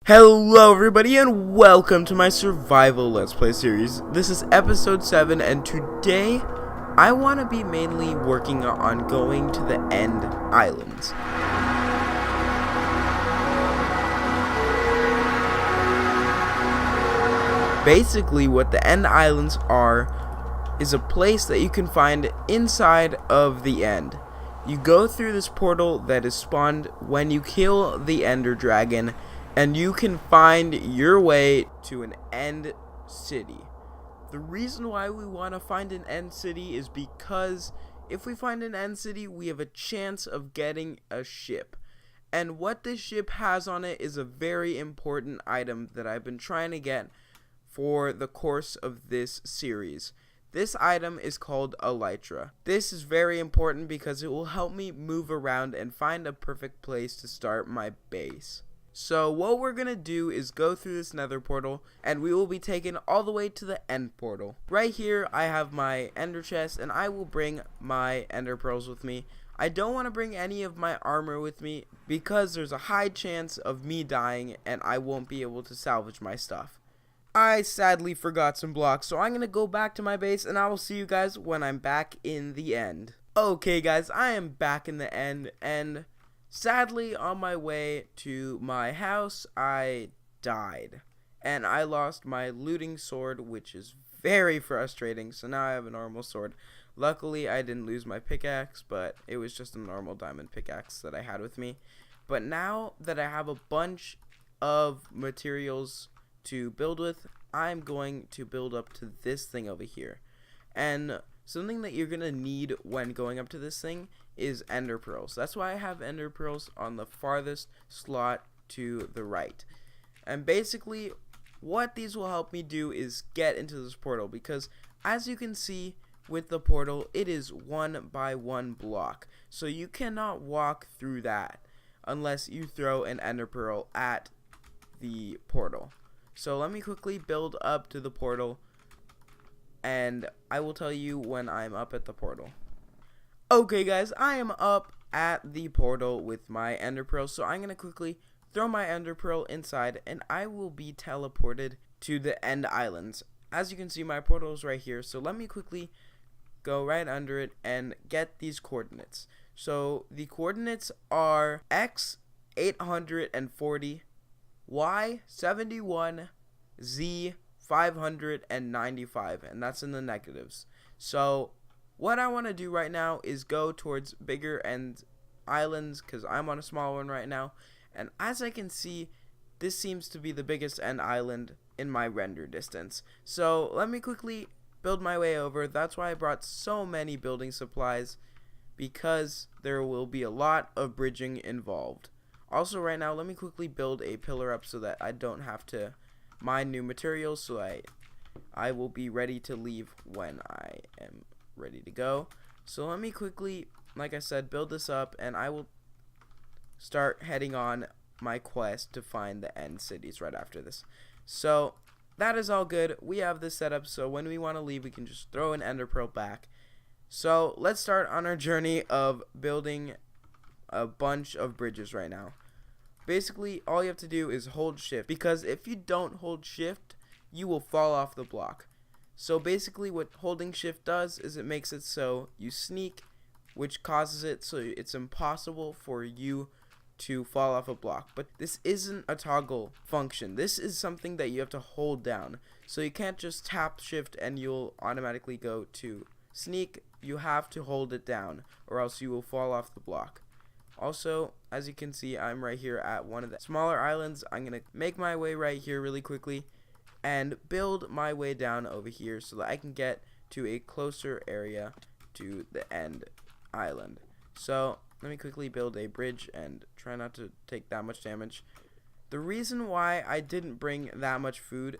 Hello everybody and welcome to my survival let's play series. This is episode 7 and today I want to be mainly working on going to the end islands. Basically what the end islands are is a place that you can find inside of the end. You go through this portal that is spawned when you kill the ender dragon, and you can find your way to an end city. The reason why we want to find an end city is because if we find an end city, we have a chance of getting a ship. And what this ship has on it is a very important item that I've been trying to get for the course of this series. This item is called elytra. This is very important because it will help me move around and find a perfect place to start my base. So what we're going to do is go through this nether portal and we will be taken all the way to the end portal. Right here I have my ender chest and I will bring my ender pearls with me. I don't want to bring any of my armor with me because there's a high chance of me dying and I won't be able to salvage my stuff. I sadly forgot some blocks, so I'm going to go back to my base and I will see you guys when I'm back in the end. Okay guys, I am back in the end and sadly, on my way to my house, I died. And I lost my looting sword, which is very frustrating. So now I have a normal sword. Luckily, I didn't lose my pickaxe, but it was just a normal diamond pickaxe that I had with me. But now that I have a bunch of materials to build with, I'm going to build up to this thing over here. And something that you're going to need when going up to this thing is ender pearls. That's why I have ender pearls on the farthest slot to the right. And basically what these will help me do is get into this portal, because as you can see with the portal, it is 1 by 1 block. So you cannot walk through that unless you throw an ender pearl at the portal. So let me quickly build up to the portal and I will tell you when I'm up at the portal. Okay guys, I am up at the portal with my ender pearl, so I'm going to quickly throw my ender pearl inside and I will be teleported to the end islands. As you can see, my portal is right here, so let me quickly go right under it and get these coordinates. So the coordinates are X 840, Y 71, Z 595, and that's in the negatives. So what I want to do right now is go towards bigger end islands because I'm on a small one right now, and as I can see, this seems to be the biggest end island in my render distance. So let me quickly build my way over. That's why I brought so many building supplies, because there will be a lot of bridging involved. Also right now, let me quickly build a pillar up so that I don't have to mine new materials, so I will be ready to leave when I am ready to go. So let me quickly, like I said, build this up and I will start heading on my quest to find the end cities right after this. So that is all good. We have this set up so when we want to leave we can just throw an ender pearl back. So let's start on our journey of building a bunch of bridges right now. Basically all you have to do is hold shift, because if you don't hold shift you will fall off the block. So basically what holding shift does is it makes it so you sneak, which causes it so it's impossible for you to fall off a block. But this isn't a toggle function. This is something that you have to hold down. So you can't just tap shift and you'll automatically go to sneak. You have to hold it down or else you will fall off the block. Also, as you can see, I'm right here at one of the smaller islands. I'm going to make my way right here really quickly and build my way down over here so that I can get to a closer area to the end island. So let me quickly build a bridge and try not to take that much damage. The reason why I didn't bring that much food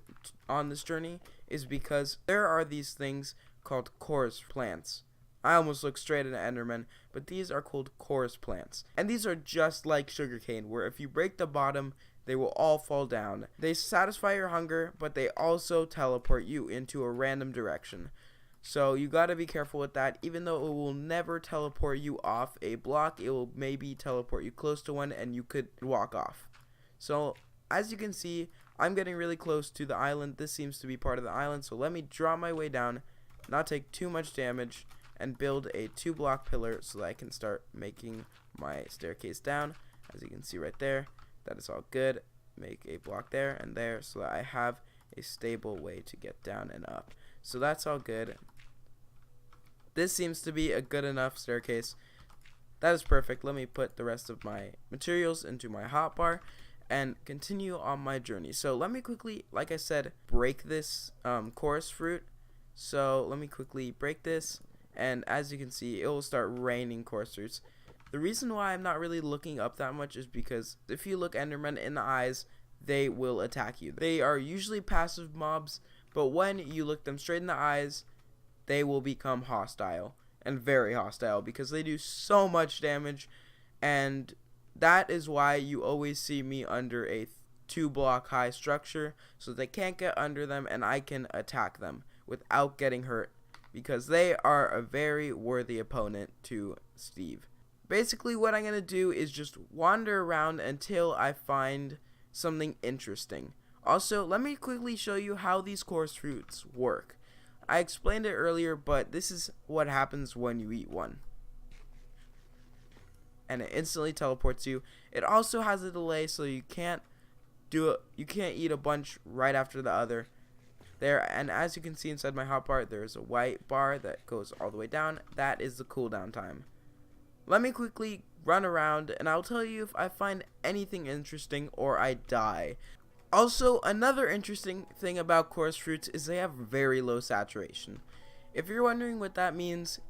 on this journey is because there are these things called chorus plants. I almost looked straight at an enderman, but these are called chorus plants. And these are just like sugarcane, where if you break the bottom, they will all fall down. They satisfy your hunger, but they also teleport you into a random direction. So you gotta be careful with that. Even though it will never teleport you off a block, it will maybe teleport you close to one and you could walk off. So as you can see, I'm getting really close to the island. This seems to be part of the island, so let me drop my way down, not take too much damage, and build a 2-block pillar so that I can start making my staircase down. As you can see right there, that is all good. Make a block there and there so that I have a stable way to get down and up. So that's all good. This seems to be a good enough staircase. That is perfect. Let me put the rest of my materials into my hotbar and continue on my journey. So let me quickly, like I said, break this chorus fruit. So let me quickly break this, and as you can see, it will start raining chorus fruits. The reason why I'm not really looking up that much is because if you look Endermen in the eyes, they will attack you. They are usually passive mobs, but when you look them straight in the eyes, they will become hostile, and very hostile, because they do so much damage. And that is why you always see me under a 2-block high structure, so they can't get under them and I can attack them without getting hurt, because they are a very worthy opponent to Steve. Basically what I'm going to do is just wander around until I find something interesting. Also, let me quickly show you how these chorus fruits work. I explained it earlier, but this is what happens when you eat one. And it instantly teleports you. It also has a delay, so you can't eat a bunch right after the other. There, and as you can see inside my hotbar, there's a white bar that goes all the way down. That is the cooldown time. Let me quickly run around, and I'll tell you if I find anything interesting or I die. Also, another interesting thing about chorus fruits is they have very low saturation. If you're wondering what that means,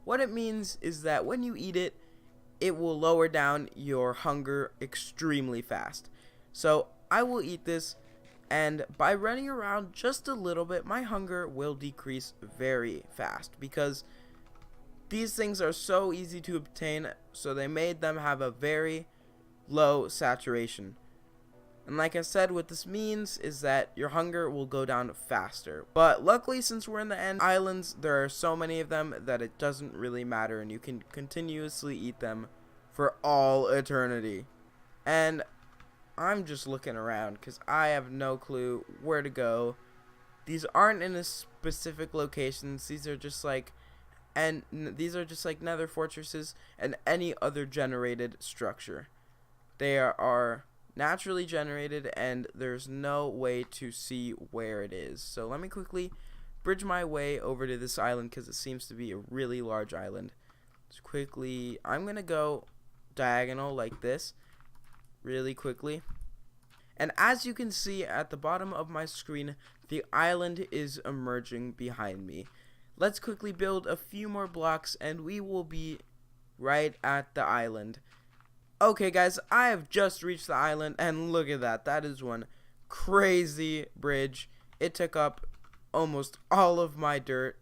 what it means is that when you eat it, it will lower down your hunger extremely fast. So I will eat this, and by running around just a little bit, my hunger will decrease very fast, because these things are so easy to obtain, so they made them have a very low saturation. And like I said, what this means is that your hunger will go down faster. But luckily, since we're in the end islands, there are so many of them that it doesn't really matter, and you can continuously eat them for all eternity. And I'm just looking around because I have no clue where to go. These aren't in a specific locations. These are just like nether fortresses and any other generated structure. They are naturally generated, and there's no way to see where it is. So let me quickly bridge my way over to this island because it seems to be a really large island. Just quickly, I'm gonna go diagonal like this really quickly, and as you can see at the bottom of my screen, the island is emerging behind me. Let's quickly build a few more blocks and we will be right at the island. Okay guys, I have just reached the island, and look at that. That is one crazy bridge. It took up almost all of my dirt,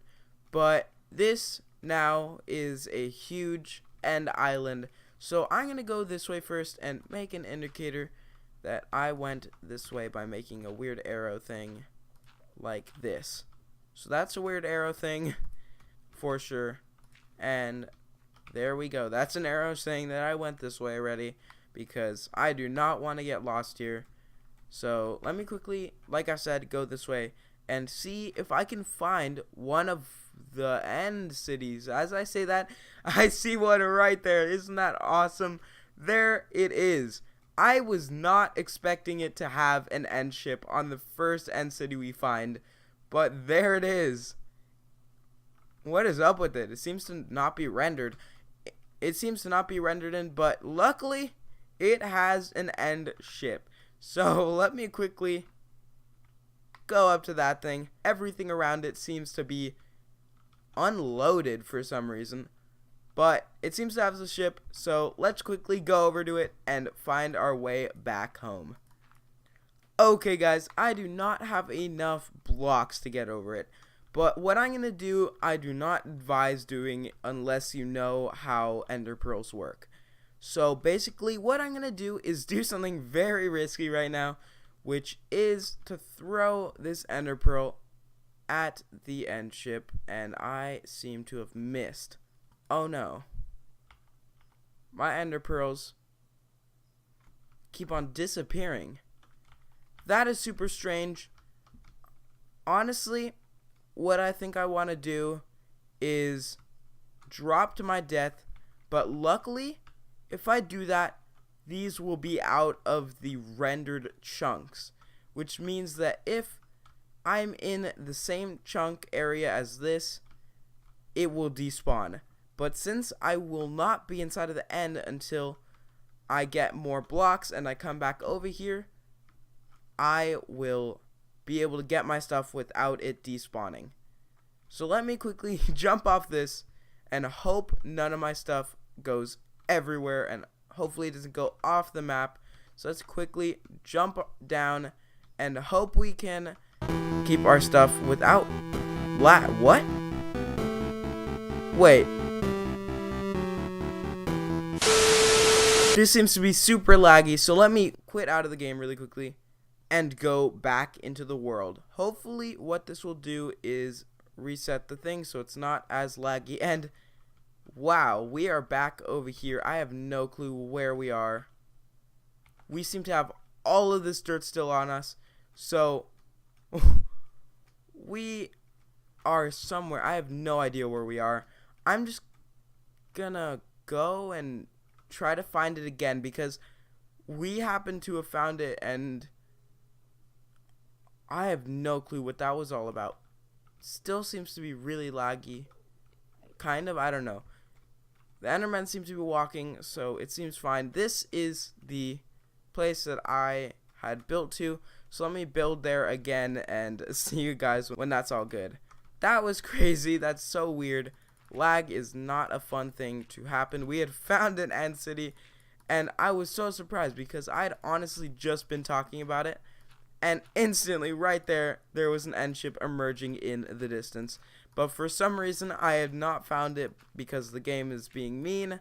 but this now is a huge end island. So I'm going to go this way first and make an indicator that I went this way by making a weird arrow thing like this. So that's a weird arrow thing for sure. And there we go. That's an arrow saying that I went this way already, because I do not want to get lost here. So let me quickly, like I said, go this way and see if I can find one of the end cities. As I say that, I see one right there. Isn't that awesome? There it is. I was not expecting it to have an end ship on the first end city we find, but there it is. What is up with it? It seems to not be rendered. It seems to not be rendered in, but luckily it has an end ship. So let me quickly go up to that thing. Everything around it seems to be unloaded for some reason, but it seems to have the ship. So let's quickly go over to it and find our way back home. Okay guys, I do not have enough blocks to get over it. But what I'm going to do, I do not advise doing unless you know how ender pearls work. So basically what I'm going to do is do something very risky right now, which is to throw this ender pearl at the end ship, and I seem to have missed. Oh no. My ender pearls keep on disappearing. that is super strange. Honestly, what I think I want to do is drop to my death, but luckily, if I do that, these will be out of the rendered chunks, which means that if I'm in the same chunk area as this, it will despawn. But since I will not be inside of the end until I get more blocks and I come back over here, I will be able to get my stuff without it despawning. So let me quickly jump off this and hope none of my stuff goes everywhere and hopefully it doesn't go off the map. So let's quickly jump down and hope we can keep our stuff without what? Wait. This seems to be super laggy, so let me quit out of the game really quickly and go back into the world. Hopefully what this will do is reset the thing so it's not as laggy. And wow, we are back over here. I have no clue where we are. We seem to have all of this dirt still on us, so we are somewhere. I have no idea where we are. I'm just gonna go and try to find it again because we happen to have found it and I have no clue what that was all about. Still seems to be really laggy. Kind of, I don't know. The Endermen seem to be walking, so it seems fine. This is the place that I had built to, so let me build there again and see you guys when that's all good. That was crazy. That's so weird. Lag is not a fun thing to happen. We had found an end city, and I was so surprised because I had honestly just been talking about it, and instantly right there was an end ship emerging in the distance. But for some reason I had not found it because the game is being mean.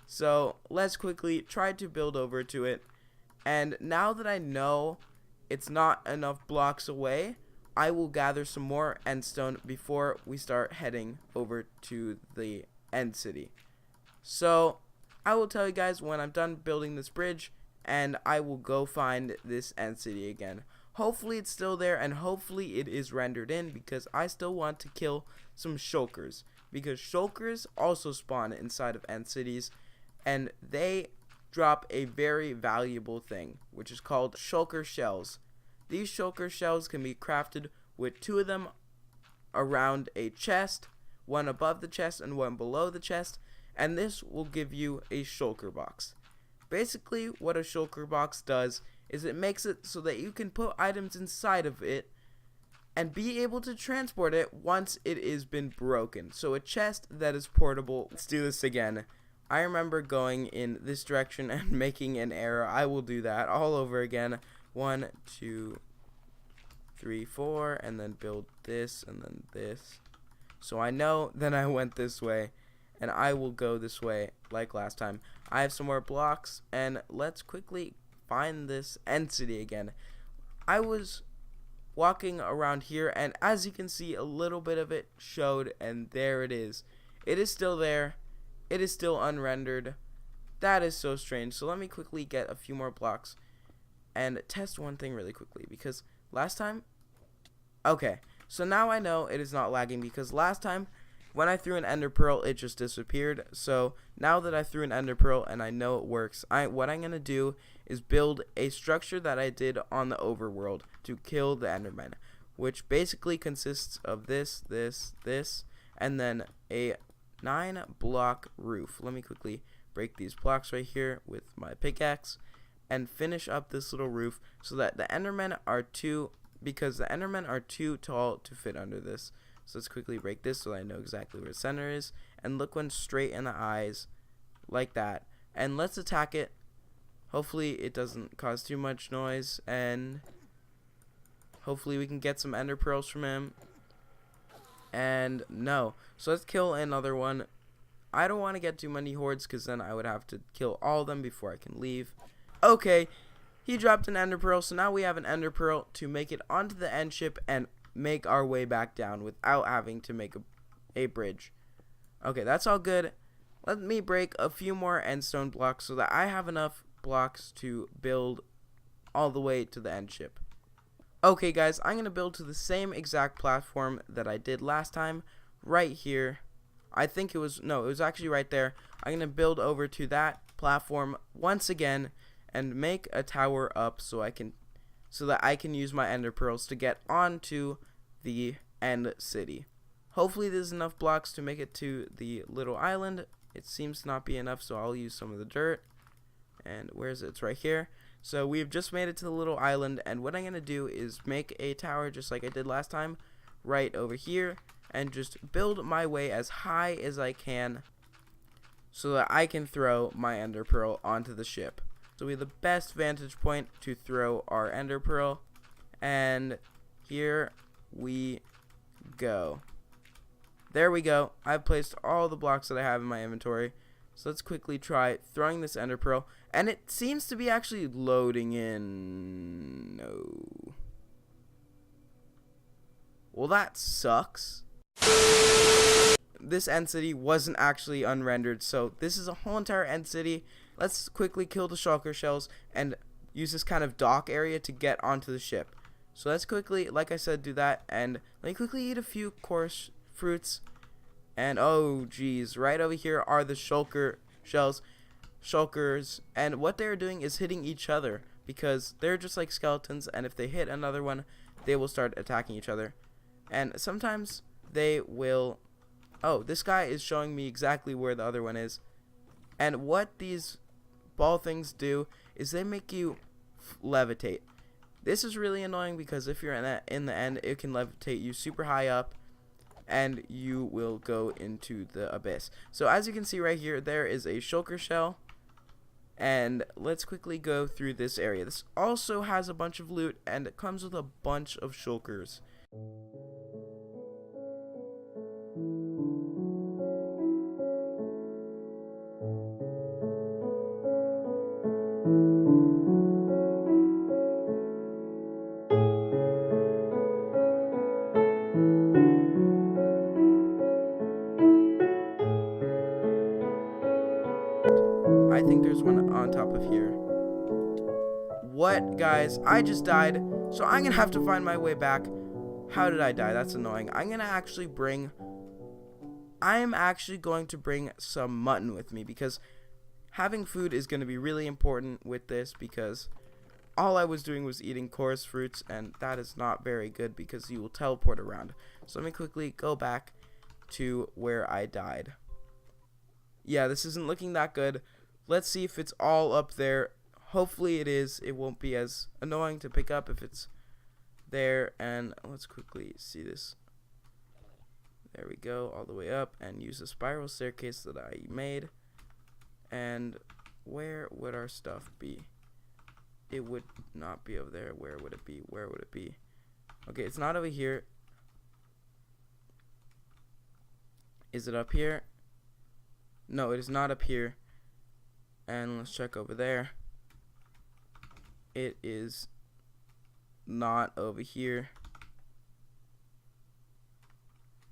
So let's quickly try to build over to it. And now that I know it's not enough blocks away, I will gather some more endstone before we start heading over to the end city. So I will tell you guys when I'm done building this bridge, and I will go find this end city again. Hopefully it's still there, and hopefully it is rendered in, because I still want to kill some shulkers, because shulkers also spawn inside of end cities, and they drop a very valuable thing, which is called shulker shells. These shulker shells can be crafted with 2 of them around a chest, 1 above the chest and 1 below the chest, and this will give you a shulker box. Basically, what a shulker box does is it makes it so that you can put items inside of it and be able to transport it once it has been broken. So a chest that is portable. Let's do this again. I remember going in this direction and making an error. I will do that all over again. 1, 2, 3, 4, and then build this and then this. So I know then I went this way, and I will go this way like last time. I have some more blocks, and let's quickly find this end city again. I was walking around here, and as you can see, a little bit of it showed, and there it is. It is still there. It is still unrendered. That is so strange. So let me quickly get a few more blocks and test one thing really quickly, because last time, okay, so now I know it is not lagging, because last time when I threw an ender pearl, it just disappeared. So now that I threw an ender pearl and I know it works, what I'm gonna do is build a structure that I did on the overworld to kill the endermen, which basically consists of this, and then a 9-block roof. Let me quickly break these blocks right here with my pickaxe and finish up this little roof so that the endermen are too tall to fit under this. So let's quickly break this so I know exactly where the center is, and look one straight in the eyes like that, and let's attack it. Hopefully it doesn't cause too much noise, and hopefully we can get some ender pearls from him. And no, so let's kill another one. I don't want to get too many hordes because then I would have to kill all of them before I can leave. Okay, he dropped an ender pearl, so now we have an ender pearl to make it onto the end ship and make our way back down without having to make a bridge. Okay, that's all good. Let me break a few more endstone blocks so that I have enough blocks to build all the way to the end ship. Okay guys, I'm going to build to the same exact platform that I did last time, right here. I think it was, no, it was actually right there. I'm going to build over to that platform once again and make a tower up so that I can use my ender pearls to get onto the end city. Hopefully there's enough blocks to make it to the little island. It seems to not be enough, so I'll use some of the dirt. And where is it? It's right here. So we've just made it to the little island, and what I'm going to do is make a tower just like I did last time right over here and just build my way as high as I can so that I can throw my ender pearl onto the ship. So we have the best vantage point to throw our ender pearl, and here we go. There we go. I've placed all the blocks that I have in my inventory. So let's quickly try throwing this ender pearl, and it seems to be actually loading in. No. Well, that sucks. This end city wasn't actually unrendered, so this is a whole entire end city. Let's quickly kill the shulker shells and use this kind of dock area to get onto the ship. So let's quickly, like I said, do that, and let me quickly eat a few coarse fruits. And oh geez, right over here are the shulkers, and what they're doing is hitting each other because they're just like skeletons, and if they hit another one, they will start attacking each other. And sometimes they will. Oh, this guy is showing me exactly where the other one is. And what these ball things do is they make you levitate. This is really annoying because if you're in the end, it can levitate you super high up, and you will go into the abyss. So as you can see right here, there is a shulker shell, and let's quickly go through this area. This also has a bunch of loot, and it comes with a bunch of shulkers. I think there's one on top of here. What, guys? I just died, so I'm gonna have to find my way back. How did I die? That's annoying. I'm actually going to bring some mutton with me because having food is going to be really important with this, because all I was doing was eating coarse fruits, and that is not very good because you will teleport around. So let me quickly go back to where I died. Yeah, this isn't looking that good. Let's see if it's all up there. Hopefully it is. It won't be as annoying to pick up if it's there. And let's quickly see this. There we go, all the way up, and use the spiral staircase that I made. And where would our stuff be? It would not be over there. Where would it be? Where would it be? Okay, it's not over here. Is it up here? No, it is not up here. And let's check over there. It is not over here.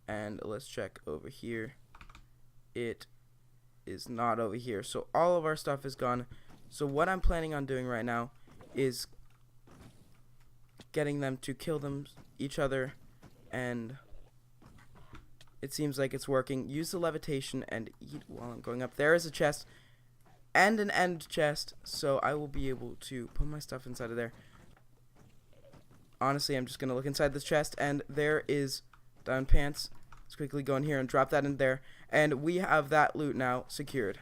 And let's check over here. It is not over here. So all of our stuff is gone. So what I'm planning on doing right now is getting them to kill each other, and it seems like it's working. Use the levitation and eat while I'm going up. There is a chest and an end chest, so I will be able to put my stuff inside of there. Honestly, I'm just gonna look inside this chest, and there is diamond pants. Let's quickly go in here and drop that in there, and we have that loot now secured.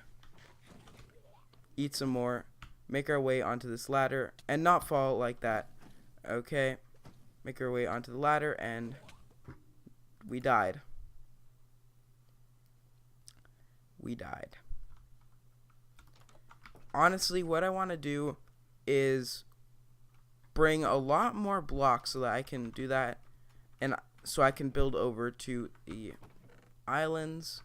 Eat some more, make our way onto this ladder, and not fall like that. Okay, make our way onto the ladder, and we died. We died. Honestly, what I want to do is bring a lot more blocks so that I can do that, and so I can build over to the islands.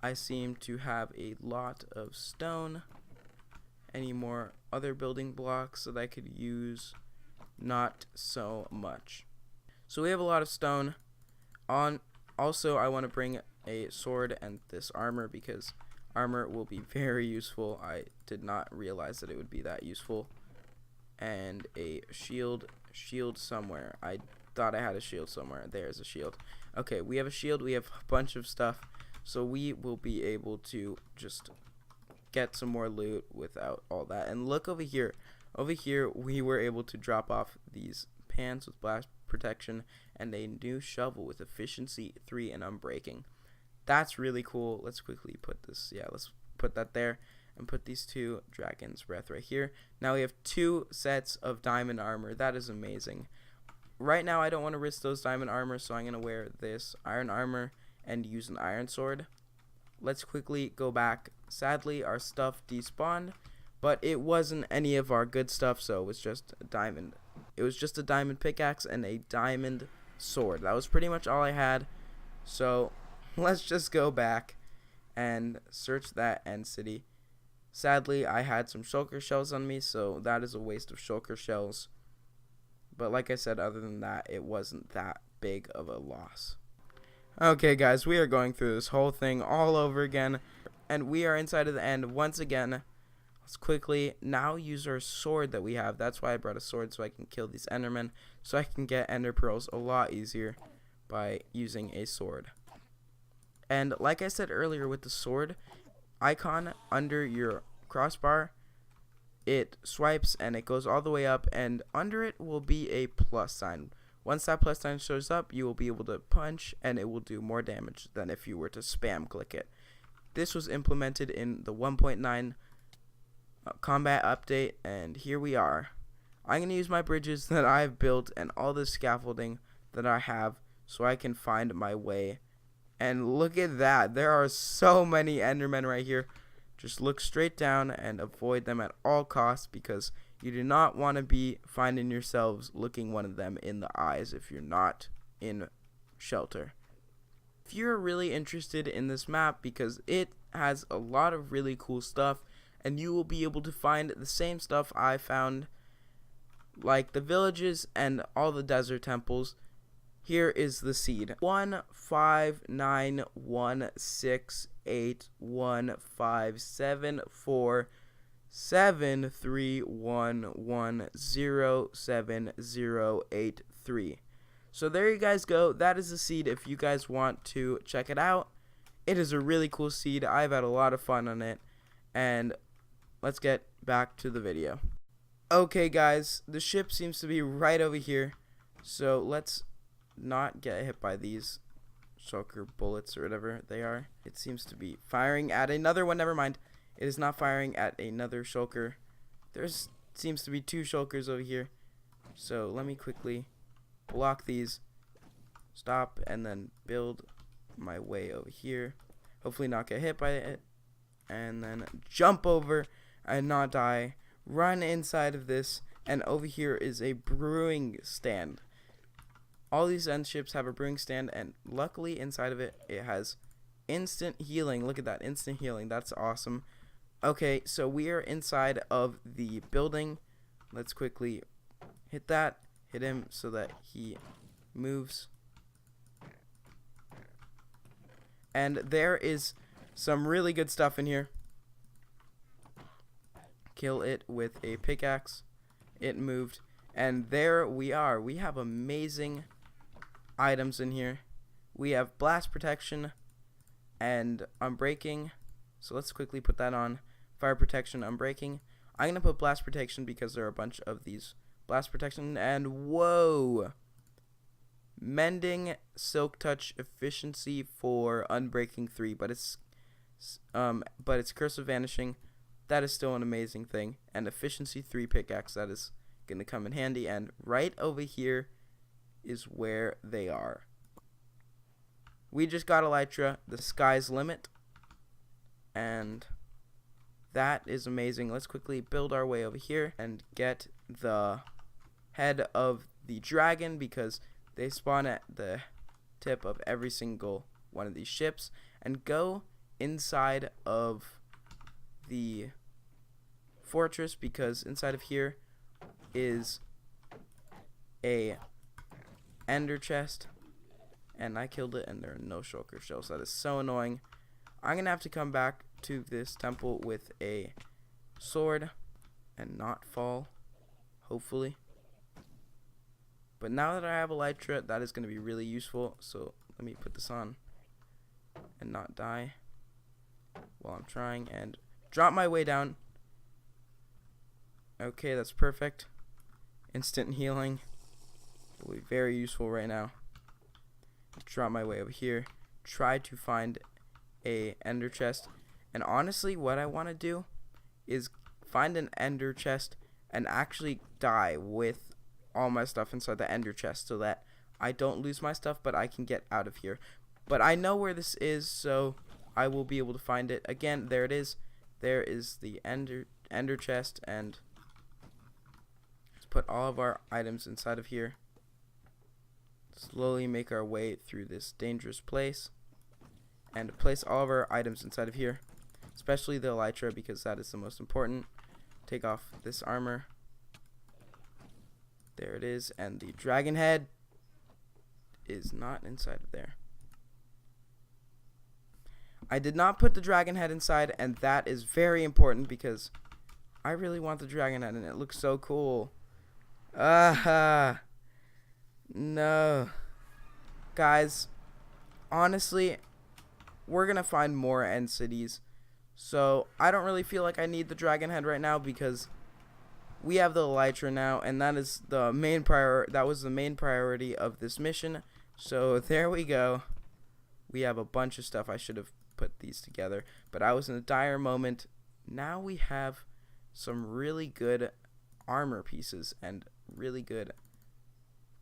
I seem to have a lot of stone. Any more other building blocks that I could use? Not so much. So we have a lot of stone. Also, I want to bring a sword and this armor because armor will be very useful. I did not realize that it would be that useful. And a shield. shield somewhere. I thought I had a shield somewhere. There's a shield. Okay, we have a shield. We have a bunch of stuff. So we will be able to just get some more loot without all that. And look over here. Over here, we were able to drop off these pants with blast protection and a new shovel with efficiency 3 and unbreaking. That's really cool. Let's quickly put this. Yeah, let's put that there. And put these 2 dragon's breath right here. Now we have 2 sets of diamond armor. That is amazing. Right now I don't want to risk those diamond armor, so I'm going to wear this iron armor and use an iron sword. Let's quickly go back. Sadly, our stuff despawned, but it wasn't any of our good stuff, so it was just a diamond. It was just a diamond pickaxe and a diamond sword. That was pretty much all I had. So let's just go back and search that end city. Sadly, I had some shulker shells on me, so that is a waste of shulker shells. But like I said, other than that, it wasn't that big of a loss. Okay, guys, we are going through this whole thing all over again. And we are inside of the end once again. Let's quickly now use our sword that we have. That's why I brought a sword, so I can kill these endermen. So I can get ender pearls a lot easier by using a sword. And like I said earlier with the sword icon under your crossbar, it swipes and it goes all the way up, and under it will be a plus sign. Once that plus sign shows up, you will be able to punch and it will do more damage than if you were to spam click it. This was implemented in the 1.9 combat update, and here we are. I'm going to use my bridges that I've built and all the scaffolding that I have so I can find my way. And look at that. There are so many endermen right here. Just look straight down and avoid them at all costs, because you do not want to be finding yourselves looking one of them in the eyes if you're not in shelter. If you're really interested in this map, because it has a lot of really cool stuff, and you will be able to find the same stuff I found, like the villages and all the desert temples. Here is the seed: 15916815741107083. So there you guys go. That is the seed if you guys want to check it out. It is a really cool seed. I've had a lot of fun on it. And let's get back to the video. Okay guys, the ship seems to be right over here. So let's not get hit by these shulker bullets or whatever they are. It seems to be firing at another one. Never mind. It is not firing at another shulker. There's seems to be 2 shulkers over here. So let me quickly block these, stop, and then build my way over here. Hopefully not get hit by it. And then jump over and not die. Run inside of this, and over here is a brewing stand. All these end ships have a brewing stand, and luckily inside of it, it has instant healing. Look at that, instant healing. That's awesome. Okay, so we are inside of the building. Let's quickly hit that. Hit him so that he moves. And there is some really good stuff in here. Kill it with a pickaxe. It moved. And there we are. We have amazing items in here. We have blast protection and unbreaking. So let's quickly put that on. Fire protection, unbreaking. I'm going to put blast protection because there are a bunch of these blast protection. And whoa! Mending, silk touch, efficiency for unbreaking 3, but it's curse of vanishing. That is still an amazing thing. And efficiency 3 pickaxe, that is going to come in handy. And right over here is where they are. We just got elytra, the sky's limit, and that is amazing. Let's quickly build our way over here and get the head of the dragon, because they spawn at the tip of every single one of these ships, and go inside of the fortress, because inside of here is a ender chest, and I killed it and there are no shulker shells. That is so annoying. I'm gonna have to come back to this temple with a sword and not fall, hopefully. But now that I have elytra, that is going to be really useful. So let me put this on and not die while I'm trying, and drop my way down. Okay, that's perfect. Instant healing will be very useful right now. Drop my way over here. Try to find a ender chest. And honestly, what I want to do is find an ender chest and actually die with all my stuff inside the ender chest, so that I don't lose my stuff, but I can get out of here. But I know where this is, so I will be able to find it. Again, there it is. There is the ender chest, and let's put all of our items inside of here. Slowly make our way through this dangerous place and place all of our items inside of here, especially the elytra, because that is the most important. Take off this armor. There it is, and the dragon head is not inside of there. I did not put the dragon head inside, and that is very important because I really want the dragon head, and it looks so cool. No. Guys, honestly, we're going to find more end cities. So, I don't really feel like I need the dragon head right now because we have the elytra now, and that is the main that was the main priority of this mission. So, there we go. We have a bunch of stuff. I should have put these together, but I was in a dire moment. Now we have some really good armor pieces and really good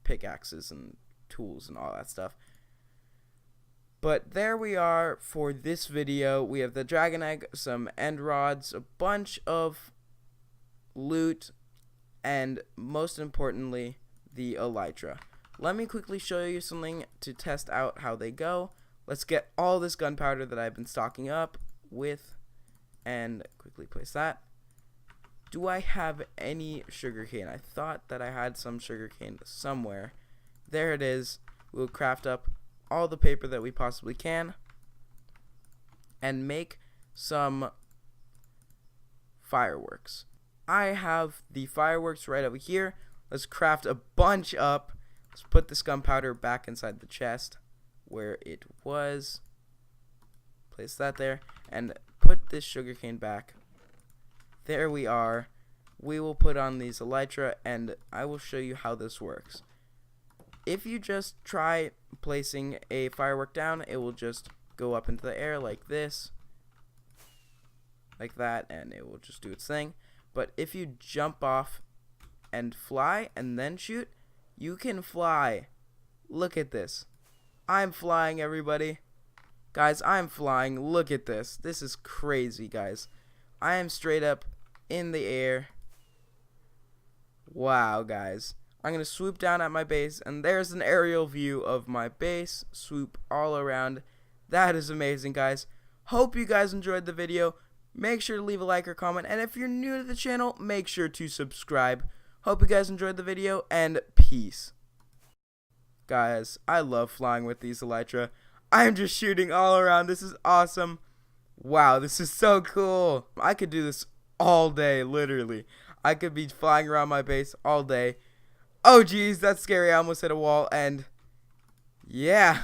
pickaxes and tools and all that stuff. But there we are for this video. We have the dragon egg, some end rods, a bunch of loot, and most importantly, the elytra. Let me quickly show you something to test out how they go. Let's get all this gunpowder that I've been stocking up with and quickly place that. Do I have any sugarcane? I thought that I had some sugarcane somewhere. There it is. We'll craft up all the paper that we possibly can and make some fireworks. I have the fireworks right over here. Let's craft a bunch up. Let's put this gunpowder back inside the chest where it was. Place that there and put this sugarcane back. There we are. We will put on these elytra and I will show you how this works. If you just try placing a firework down, it will just go up into the air like this, like that, and it will just do its thing. But if you jump off and fly and then shoot, you can fly. Look at this. I'm flying, everybody. Guys, I'm flying. Look at this. This is crazy, guys. I am straight up in the air. Wow, guys. I'm going to swoop down at my base, and there's an aerial view of my base. Swoop all around. That is amazing, guys. Hope you guys enjoyed the video. Make sure to leave a like or comment, and if you're new to the channel, make sure to subscribe. Hope you guys enjoyed the video, and peace. Guys, I love flying with these elytra. I'm just shooting all around. This is awesome. Wow, this is so cool. I could do this all day, literally. I could be flying around my base all day. Oh, geez, that's scary. I almost hit a wall, and yeah.